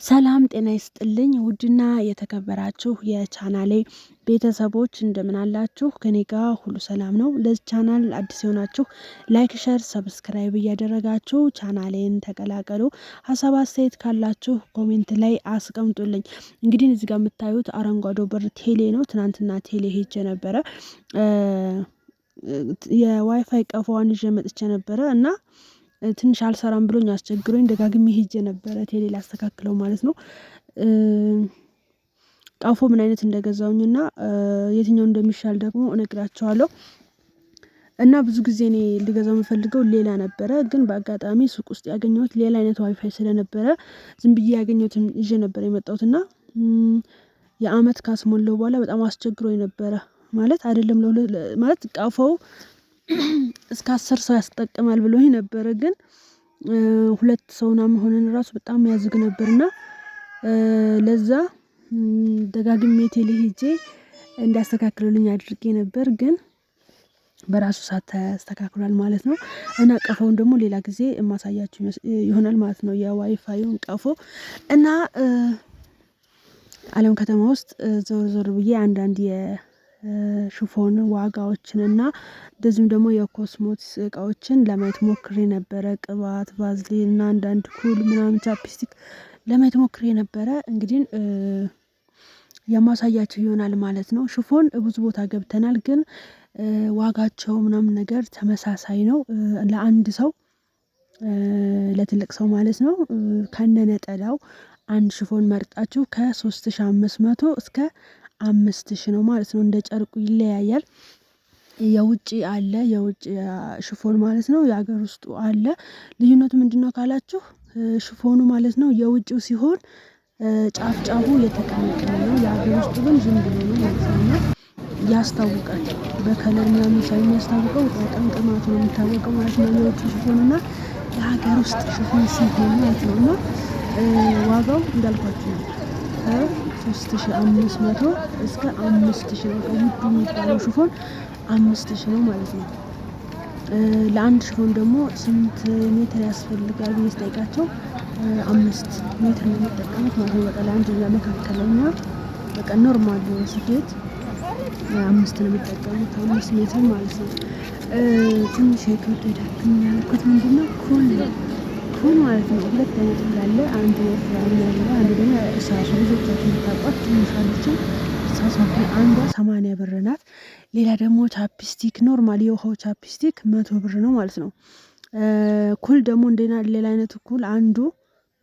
ሰላም ጤና ይስጥልኝ ውድና የተከበራችሁ የቻናሌ ቤተሰቦች እንደምን አላችሁ? ከኔ ጋር ሁሉ ሰላም ነው። ለዚህ ቻናል አዲስ የሆናችሁ ላይክ፣ ሸር፣ ሰብስክራይብ እያደረጋችሁ ቻናሌን ተቀላቀሉ። ሀሳብ አስተያየት ካላችሁ ኮሜንት ላይ አስቀምጡልኝ። እንግዲህ እዚህ ጋር የምታዩት አረንጓዴው በር ቴሌ ነው። ትናንትና ቴሌ ሄጄ ነበረ። የዋይፋይ ቀፎዋን ይዤ መጥቼ ነበረ እና ትንሽ አልሰራም ብሎኝ አስቸግሮኝ ደጋግሜ ሄጄ ነበረ ቴሌ ላስተካክለው ማለት ነው። ቀፎ ምን አይነት እንደገዛውኝና የትኛው እንደሚሻል ደግሞ እነግራቸዋለሁ። እና ብዙ ጊዜ እኔ ልገዛው የምፈልገው ሌላ ነበረ፣ ግን በአጋጣሚ ሱቅ ውስጥ ያገኘሁት ሌላ አይነት ዋይፋይ ስለነበረ ዝም ብዬ ያገኘሁትን ይዤ ነበር የመጣሁትና የአመት ካስሞላው በኋላ በጣም አስቸግሮኝ ነበረ። ማለት አይደለም ማለት ቀፎው እስከ 10 ሰው ያስጠቅማል ብሎኝ ነበረ፣ ግን 2 ሰው ምናምን ሆነን ራሱ በጣም ያዝግ ነበርና ለዛ ደጋግሜ ቴሌ ሄጄ እንዲያስተካክሉልኝ አድርጌ ነበር፣ ግን በራሱ ሰዓት ተስተካክሏል ማለት ነው። እና ቀፎውን ደግሞ ሌላ ጊዜ የማሳያችሁ ይሆናል ማለት ነው፣ የዋይፋዩን ቀፎ። እና አለም ከተማ ውስጥ ዞር ዞር ብዬ አንዳንድ የሽፎን ዋጋዎችን እና እንደዚሁም ደግሞ የኮስሞቲክስ እቃዎችን ለማየት ሞክሬ ነበረ። ቅባት፣ ቫዝሊን እና አንዳንድ ኩል ምናምን ቻፕስቲክ ለማየት ሞክሬ ነበረ። እንግዲህ የማሳያችሁ ይሆናል ማለት ነው። ሽፎን ብዙ ቦታ ገብተናል፣ ግን ዋጋቸው ምናምን ነገር ተመሳሳይ ነው። ለአንድ ሰው ለትልቅ ሰው ማለት ነው ከነነጠላው አንድ ሽፎን መርጣችሁ ከ3500 እስከ 5000 ነው ማለት ነው። እንደ ጨርቁ ይለያያል። የውጭ አለ፣ የውጭ ሽፎን ማለት ነው። የሀገር ውስጡ አለ። ልዩነቱ ምንድነው ካላችሁ ሽፎኑ ማለት ነው የውጭው ሲሆን ጫፍ ጫፉ የተቀመቀለ ነው። የሀገር ውስጡ ግን ዝም ብሎ ነው ማለት ነው። ያስታውቃል በከለር ምናምን ሳይሆን ያስታውቀው በቅምቅማቱ ነው የሚታወቀው ማለት ነው። የውጭ ሽፎን እና የሀገር ውስጥ ሽፎን ሲሆን ማለት ነው። እና ዋጋው እንዳልኳችሁ ነው ከ3500 እስከ 5000 ነው። ውዱ የሚባለው ሽፎን 5000 ነው ማለት ነው። ለአንድ ሽፎን ደግሞ ስንት ሜትር ያስፈልጋል ብዬ ስጠይቃቸው 5 ሜትር ነው የሚጠቀሙት ማለት ነው። በቃ ለአንድ መካከለኛ በቃ ኖርማል ስፌት 5 ነው የሚጠቀሙት፣ 5 ሜትር ማለት ነው። ትንሽ የከበዳብኝ ያልኩት ምንድነው ኩል ማለት ነው። 2 አይነት አለ። አንዱ ወፍራም ያለ፣ አንዱ ደግሞ እሳሱ ብዙዎቻችሁ የምታውቋት ትንሽ አለችው። እሳሱ አንዷ 80 ብር ናት። ሌላ ደግሞ ቻፕስቲክ ኖርማል የውሃው ቻፕስቲክ 100 ብር ነው ማለት ነው። ኩል ደግሞ እንደና ሌላ አይነት ኩል አንዱ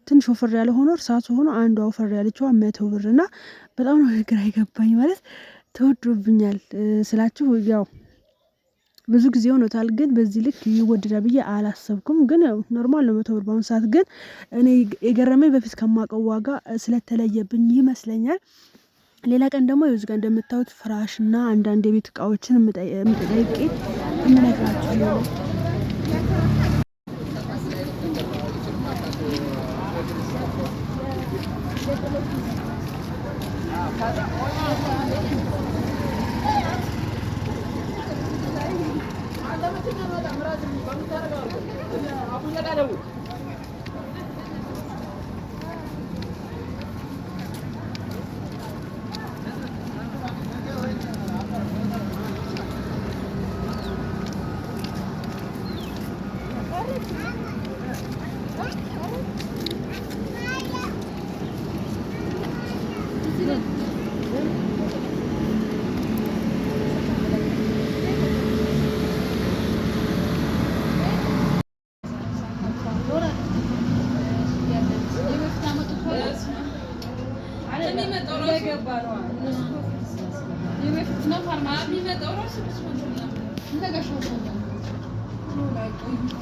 ትንሽ ወፈር ያለ ሆኖ እርሳሱ ሆኖ አንዷ ወፈር ያለችው 100 ብር እና በጣም ነው ግራ ይገባኝ ማለት ተወዶብኛል ስላችሁ ያው ብዙ ጊዜ ሆኖታል፣ ግን በዚህ ልክ ይወደዳል ብዬ አላሰብኩም። ግን ያው ኖርማል ነው 100 ብር። በአሁኑ ሰዓት ግን እኔ የገረመኝ በፊት ከማውቀው ዋጋ ስለተለየብኝ ይመስለኛል። ሌላ ቀን ደግሞ እዚህ ጋር እንደምታዩት ፍራሽ እና አንዳንድ የቤት እቃዎችን የምጠይቄ የምነግራችሁ ነው።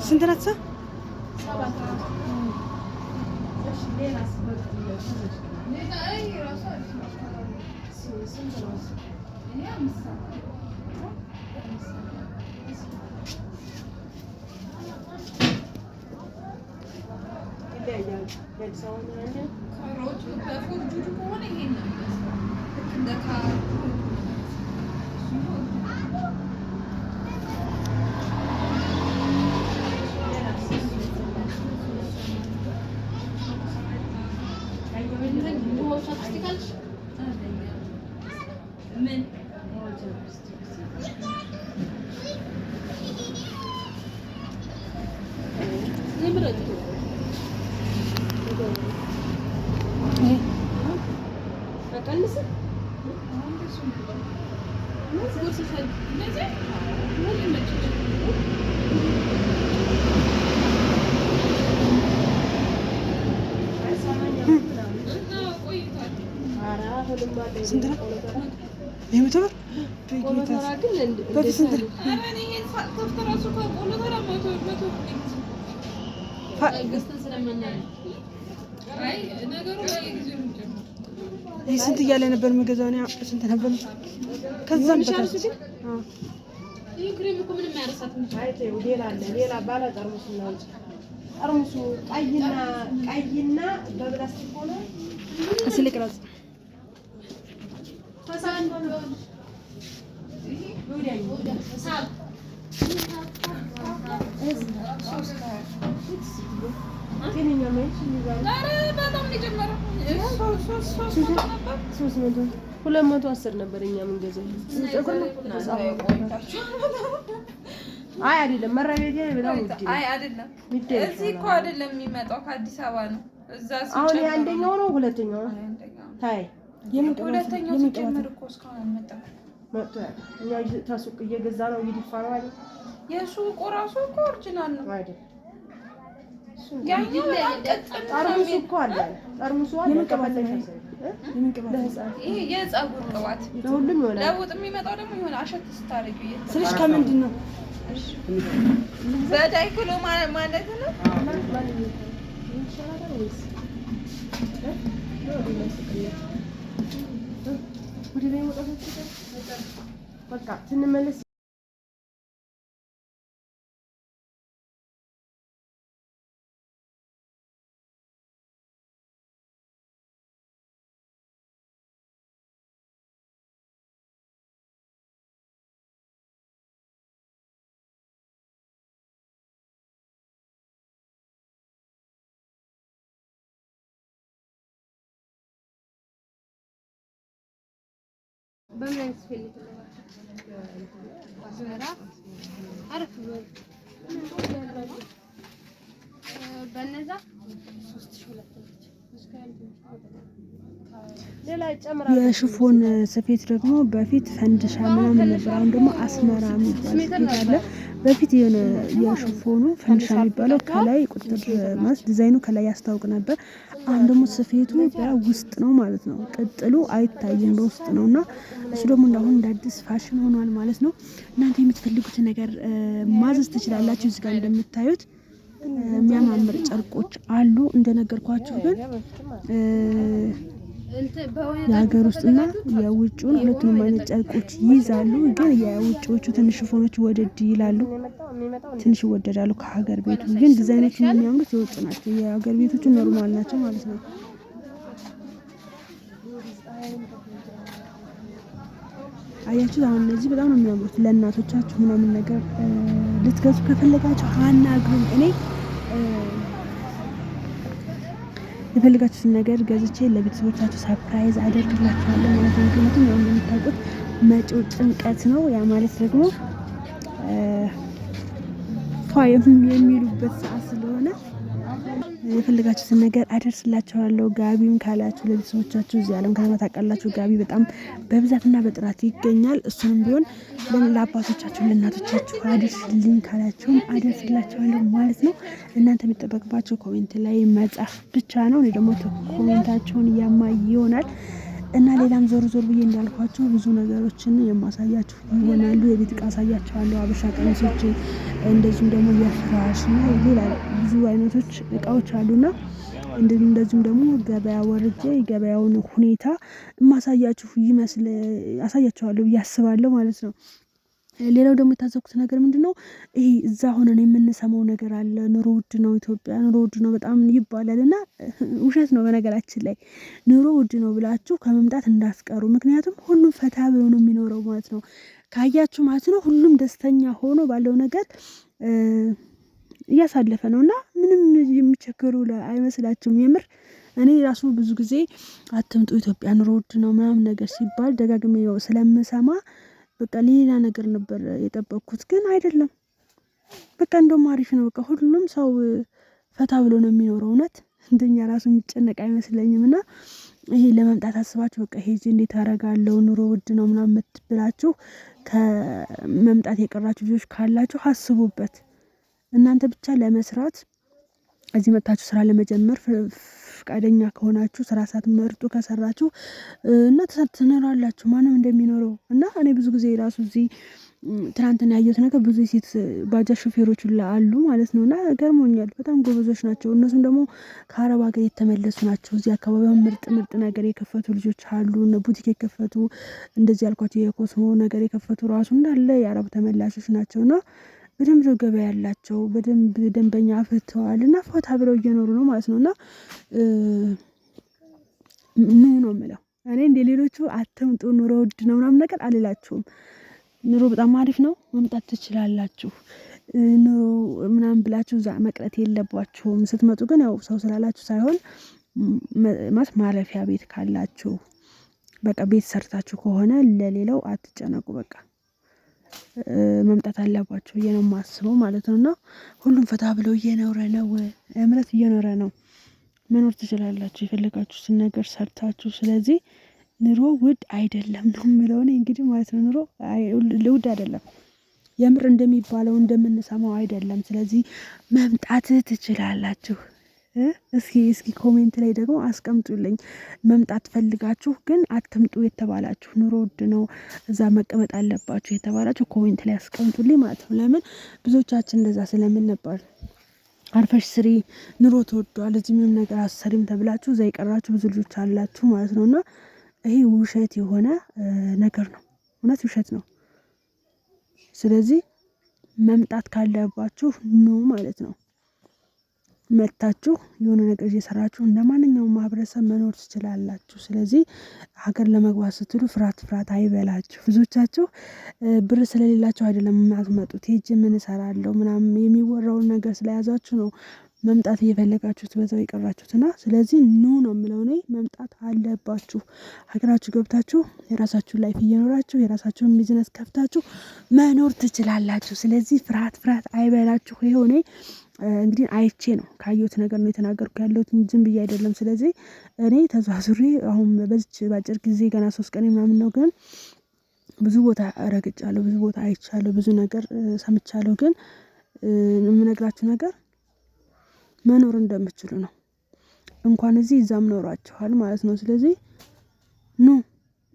ስንት ናት? ስንት ነው? የመቶ ብር በፊት ስንት ነው? ይህ ስንት እያለ ነበር የምገዛው? ስንት ነበር? ከዛም በታች ሌላ ባለ ጠርሙስ ነው። ጠርሙሱ ቀይና በፕላስቲክ ሆነ እስኪ ልቅረጽ። ሁለት መቶ 10 ነበር እኛ የምንገዛው። አይ አይደለም መራቤት በጣም ውድ ነው። አይ አይደለም እዚህ እኮ አይደለም የሚመጣው ከአዲስ አበባ ነው። እዛ አሁን አንደኛው ነው ሁለተኛው ነው። ታይ ሁለተኛው ሲጀምር እኮ እስካሁን አልመጣም። መጥቷል። እኛ ታሱቅ እየገዛ ነው እየደፋ ነው አይደል? የሱቁ ራሱ እኮ ኦሪጂናል ነው አይደል? ያኛው ጠርሙሱ እኮ አለ። ጠርሙሱ አለ። ይሄ የፀጉር ቅባት ለሁሉም ይሆናል። ለውጥ የሚመጣው ደግሞ ይሆናል። አሸት ስታረጊ ስለሽ ከምንድን ነው? በዳይክሎ ማለት ነው። በቃ ስንመለስ በምን አይነት ፈልግ አረፍ በነዛ 3200 የሽፎን ስፌት ደግሞ በፊት ፈንድሻ ምናምን ነበር። አሁን ደግሞ አስመራ የሚባል ስፌት አለ። በፊት የሆነ የሽፎኑ ፈንድሻ የሚባለው ከላይ ቁጥር ማለት ዲዛይኑ ከላይ ያስታውቅ ነበር። አሁን ደግሞ ስፌቱ በውስጥ ነው ማለት ነው። ቅጥሉ አይታይም በውስጥ ነውና እሱ ደግሞ እንዳሁን እንደ አዲስ ፋሽን ሆኗል ማለት ነው። እናንተ የምትፈልጉት ነገር ማዘዝ ትችላላችሁ። እዚህ ጋር እንደምታዩት የሚያማምር ጨርቆች አሉ። እንደነገርኳችሁ ግን የሀገር ውስጥና የውጭውን ሁለቱንም አይነት ጨርቆች ይይዛሉ። ግን የውጭዎቹ ትንሽ ሽፎኖች ወደድ ይላሉ፣ ትንሽ ይወደዳሉ ከሀገር ቤቱ። ግን ዲዛይኖቹ የሚያምሩት የውጭ ናቸው። የሀገር ቤቶቹ ኖርማል ናቸው ማለት ነው። አያችሁ አሁን እነዚህ በጣም ነው የሚያምሩት። ለእናቶቻችሁ ምናምን ነገር ልትገዙ ከፈለጋችሁ አናግሩኝ። እኔ የፈለጋችሁትን ነገር ገዝቼ ለቤተሰቦቻችሁ ሰርፕራይዝ አደርግላችኋለሁ ማለት ነው። ምክንያቱም ያው እንደምታውቁት መጪው ጥምቀት ነው። ያ ማለት ደግሞ የሚሉበት ሰዓት ስለሆነ የፈለጋችሁትን ነገር አደርስላችኋለሁ። ጋቢም ካላችሁ ለቤተሰቦቻችሁ እዚህ ዓለም ከተማ ታውቃላችሁ፣ ጋቢ በጣም በብዛትና በጥራት ይገኛል። እሱንም ቢሆን ለአባቶቻችሁ ለእናቶቻችሁ አደርስልኝ ካላችሁም አደርስላችኋለሁ ማለት ነው። እናንተ የሚጠበቅባቸው ኮሜንት ላይ መጻፍ ብቻ ነው። እኔ ደግሞ ኮሜንታችሁን እያማይ ይሆናል እና ሌላም ዞር ዞር ብዬ እንዳልኳችሁ ብዙ ነገሮችን የማሳያችሁ ይሆናሉ። የቤት እቃ አሳያችኋለሁ፣ አበሻ ቀሚሶች፣ እንደዚሁም ደግሞ የፍራሽ እና ሌላ ብዙ አይነቶች እቃዎች አሉና እንደዚሁም ደግሞ ገበያ ወርጄ ገበያውን ሁኔታ የማሳያችሁ አሳያችኋለሁ ብዬ አስባለሁ ማለት ነው። ሌላው ደግሞ የታዘብኩት ነገር ምንድነው፣ ይሄ እዛ ሆነን የምንሰማው ነገር አለ። ኑሮ ውድ ነው፣ ኢትዮጵያ ኑሮ ውድ ነው በጣም ይባላል እና ውሸት ነው። በነገራችን ላይ ኑሮ ውድ ነው ብላችሁ ከመምጣት እንዳትቀሩ። ምክንያቱም ሁሉም ፈታ ብሎ ነው የሚኖረው ማለት ነው። ካያችሁ ማለት ነው ሁሉም ደስተኛ ሆኖ ባለው ነገር እያሳለፈ ነውና ምንም የሚቸገሩ አይመስላችሁም? የምር እኔ ራሱ ብዙ ጊዜ አትምጡ ኢትዮጵያ ኑሮ ውድ ነው ምናምን ነገር ሲባል ደጋግሜ ስለምሰማ በቃ ሌላ ነገር ነበር የጠበቅኩት፣ ግን አይደለም። በቃ እንደውም አሪፍ ነው። በቃ ሁሉም ሰው ፈታ ብሎ ነው የሚኖረው። እውነት እንደኛ ራሱ የሚጨነቅ አይመስለኝም። እና ይሄ ለመምጣት አስባችሁ በቃ ሄጄ እንዴት አደርጋለሁ ኑሮ ውድ ነው ምናምን ብላችሁ ከመምጣት የቀራችሁ ልጆች ካላችሁ አስቡበት። እናንተ ብቻ ለመስራት እዚህ መጥታችሁ ስራ ለመጀመር ፍቃደኛ ከሆናችሁ ስራ ሳትመርጡ ከሰራችሁ እና ትኖራላችሁ ማንም እንደሚኖረው። እና እኔ ብዙ ጊዜ ራሱ እዚህ ትናንትና ያየሁት ነገር ብዙ ሴት ባጃጅ ሾፌሮች አሉ ማለት ነው። እና ገርሞኛል። በጣም ጎበዞች ናቸው። እነሱም ደግሞ ከአረብ ሀገር የተመለሱ ናቸው። እዚህ አካባቢውን ምርጥ ነገር የከፈቱ ልጆች አሉ። ቡቲክ የከፈቱ እንደዚህ ያልኳቸው የኮስሞ ነገር የከፈቱ ራሱ እንዳለ የአረብ ተመላሾች ናቸው። እና በደንብ ነው ገበያ ያላቸው፣ በደንብ ደንበኛ አፍርተዋል እና ፈታ ብለው እየኖሩ ነው ማለት ነው። እና ነው የምለው እኔ እንደ ሌሎቹ አትምጡ ኑሮ ውድ ነው ምናምን ነገር አልላችሁም። ኑሮ በጣም አሪፍ ነው፣ መምጣት ትችላላችሁ። ኑሮ ምናምን ብላችሁ እዛ መቅረት የለባችሁም። ስትመጡ ግን ያው ሰው ስላላችሁ ሳይሆን ማረፊያ ቤት ካላችሁ በቃ ቤት ሰርታችሁ ከሆነ ለሌላው አትጨነቁ። በቃ መምጣት አለባችሁ ብዬ ነው የማስበው ማለት ነው። እና ሁሉም ፈታ ብሎ እየኖረ ነው፣ እምነት እየኖረ ነው። መኖር ትችላላችሁ የፈለጋችሁትን ነገር ሰርታችሁ። ስለዚህ ኑሮ ውድ አይደለም ነው የምለው እኔ እንግዲህ ማለት ነው። ኑሮ ውድ አይደለም፣ የምር እንደሚባለው እንደምንሰማው አይደለም። ስለዚህ መምጣት ትችላላችሁ። እስኪ ኮሜንት ላይ ደግሞ አስቀምጡልኝ። መምጣት ፈልጋችሁ ግን አትምጡ የተባላችሁ ኑሮ ውድ ነው እዛ መቀመጥ አለባችሁ የተባላችሁ ኮሜንት ላይ አስቀምጡልኝ ማለት ነው። ለምን ብዙዎቻችን እንደዛ ስለምንባል አርፈሽ ስሪ ኑሮ ተወዷል እዚህ ምንም ነገር አሰሪም ተብላችሁ እዛ የቀራችሁ ብዙ ልጆች አላችሁ ማለት ነው። እና ይሄ ውሸት የሆነ ነገር ነው፣ እውነት ውሸት ነው። ስለዚህ መምጣት ካለባችሁ ኑ ማለት ነው። መጥታችሁ የሆነ ነገር እየሰራችሁ እንደማንኛውም ማህበረሰብ መኖር ትችላላችሁ። ስለዚህ ሀገር ለመግባት ስትሉ ፍርሃት አይበላችሁ። ብዙዎቻችሁ ብር ስለሌላችሁ አይደለም የማትመጡት፣ ሄጄ ምን እሰራለሁ ምናምን የሚወራውን ነገር ስለያዛችሁ ነው መምጣት እየፈለጋችሁት በዛው የቀራችሁትና። ስለዚህ ኑ ነው የምለው እኔ። መምጣት አለባችሁ። ሀገራችሁ ገብታችሁ የራሳችሁን ላይፍ እየኖራችሁ የራሳችሁን ቢዝነስ ከፍታችሁ መኖር ትችላላችሁ። ስለዚህ ፍርሃት አይበላችሁ። ይሄ እኔ እንግዲህ አይቼ ነው ካየሁት ነገር ነው የተናገርኩ ያለሁት ዝም ብዬ አይደለም። ስለዚህ እኔ ተዟዙሬ አሁን በዚች ባጭር ጊዜ ገና 3 ቀን ምናምን ነው፣ ግን ብዙ ቦታ ረግጫለሁ፣ ብዙ ቦታ አይቻለሁ፣ ብዙ ነገር ሰምቻለሁ። ግን የምነግራችሁ ነገር መኖር እንደምትችሉ ነው። እንኳን እዚህ እዛም ኖራችኋል ማለት ነው። ስለዚህ ኑ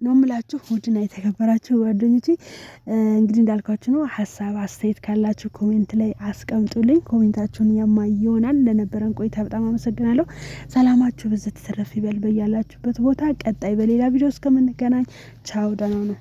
ነው የምላችሁ። ውድና የተከበራችሁ ጓደኞቼ እንግዲህ እንዳልኳችሁ ነው። ሀሳብ አስተያየት ካላችሁ ኮሜንት ላይ አስቀምጡልኝ። ኮሜንታችሁን የማይ ይሆናል። ለነበረን ቆይታ በጣም አመሰግናለሁ። ሰላማችሁ ብዝት ትረፍ ይበል በያላችሁበት ቦታ። ቀጣይ በሌላ ቪዲዮ እስከምንገናኝ ቻው፣ ደህና ነው።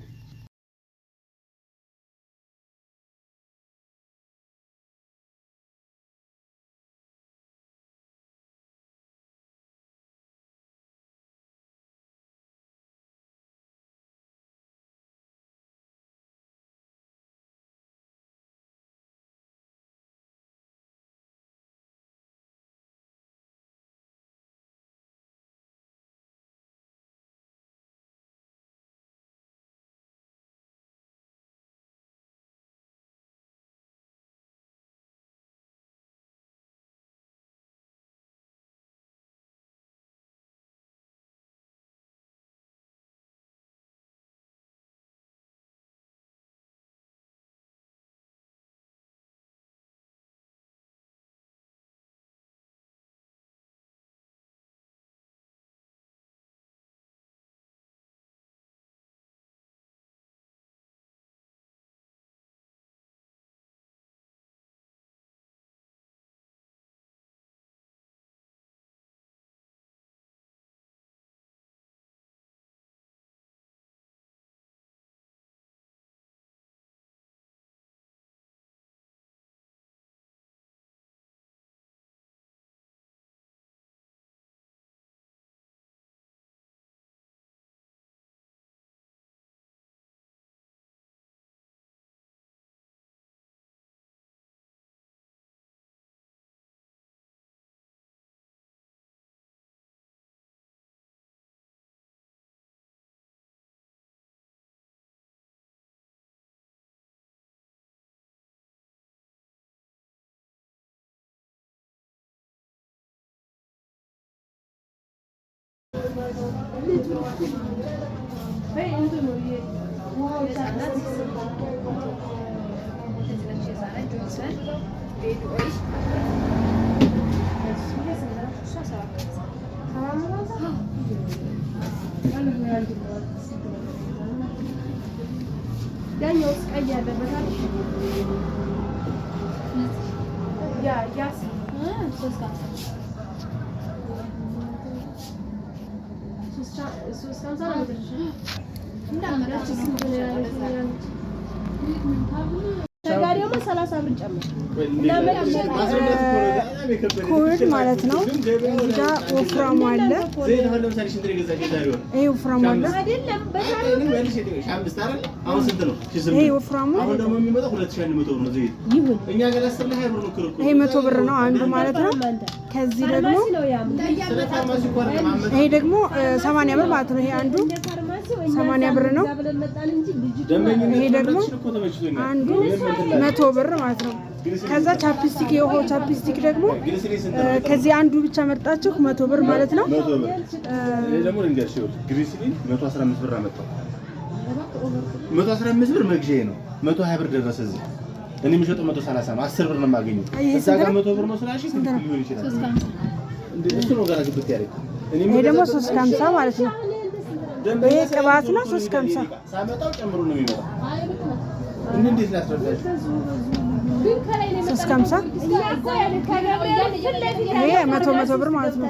ያኛው ቀይ ያለበታል ያ ያስ ሶስት ካምሳ ነው ተጋሪያማ 30 ብር ጨምር ኮድ ማለት ነው። እዚህ ጋር ወፍራሙ አለ። ይሄ ወፍራሙ አለ። ይሄ ወፍራሙ ይሄ 100 ብር ነው አንዱ ማለት ነው። ከዚህ ደግሞ ይሄ ደግሞ 80 ብር ማለት ነው። ይሄ አንዱ 80 ብር ነው። ይሄ ደግሞ አንዱ 100 ብር ማለት ነው። ከዛ ቻፕስቲክ የውሃው ቻፕስቲክ ደግሞ ከዚህ አንዱ ብቻ መርጣችሁ 100 ብር ማለት ነው። ይሄ ደግሞ ልንገርሽ ግሪስሊን 115 ብር አመጣው። 115 ብር መግዣዬ ነው። 120 ብር ደረሰ እዚህ። እኔ የምሸጠው 130 ነው። 10 ብር ነው የማገኘው። እዛ ጋር 100 ብር ነው ስላልሽ ሊሆን ይችላል። እሱ ነው ጋር ግብት ያለኝ። ይሄ ደግሞ 350 ማለት ነው። ይሄ ቅባት ነው 350 ሳመጣው ጨምሮ ነው የሚመጣው። እንዴት ላስረዳሽ? 350 ይሄ 100 ብር ማለት ነው።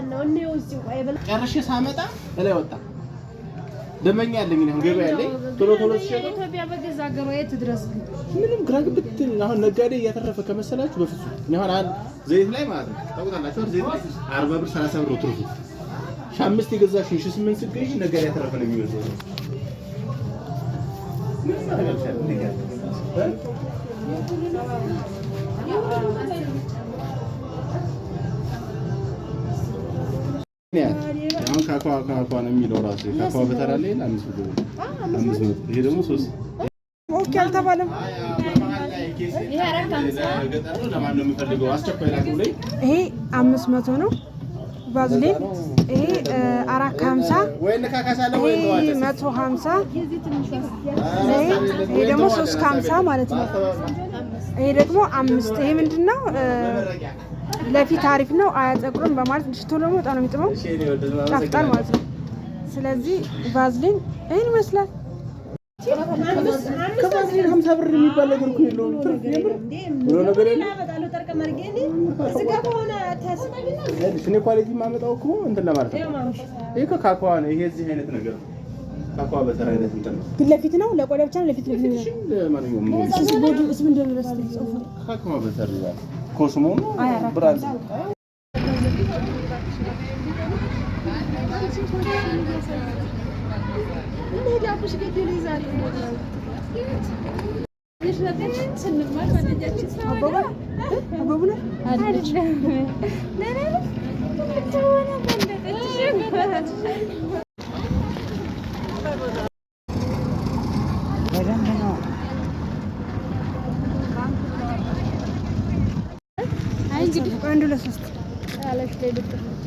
ጨርሼ ሳመጣ እላይ ወጣ። ደመኛ ያለኝ ነው ገበያ ያለኝ ቶሎ ሲሸጥ ኢትዮጵያ በገዛ ሀገሯ የት ድረስ ምንም ግራ ግብት። አሁን ነጋዴ እያተረፈ ከመሰላችሁ በፍጹም አሁን አንድ ዘይት ላይ ማለት ነው ታውቁታላችሁ። ዘይት ላይ 40 ብር 30 ብር ትርፉ 5 የገዛሽ 8 ስገዢ ነጋዴ ያተረፈ ነው የሚመስለው። ምን ማለት አሁን ካካዋ ነው የሚለው ራሱ ካካዋ በተራ ላይ 500 ብር 500 ይሄ ደግሞ 3 ኦኬ አልተባለም። ይሄ 500 ነው ቫዝሊን። ይሄ 450 ይሄ 150 ይሄ ደግሞ 350 ማለት ነው። ይሄ ደግሞ 5 ይሄ ምንድነው ለፊት አሪፍ ነው አያጠቁርም በማለት ሽቶ ደግሞ በጣም ነው የሚጥመው ጣፍጣል ማለት ነው። ስለዚህ ቫዝሊን ይሄን ይመስላል። ከቫዝሊን 50 ብር የሚባል ነገር እኮ የለውም። ብሎ ነገር የለም። እኔ ኳሊቲ የማመጣው እኮ እንትን ለማለት ነው። ይሄ ካካዋ ነው። ይሄ እዚህ አይነት ነገር ካካዋ በተራ አይነት እንትን ነው። ፊት ለፊት ነው ለቆዳ ብቻ ነው ለፊት ለፊት ነው። ለማንኛውም እሱ ቦዲ እሱ ምን እንደሚመስል ጽሁፍ ካካዋ በተራ ይላል። ኮስሞ ብራንድ እንግዲህ 1 2 3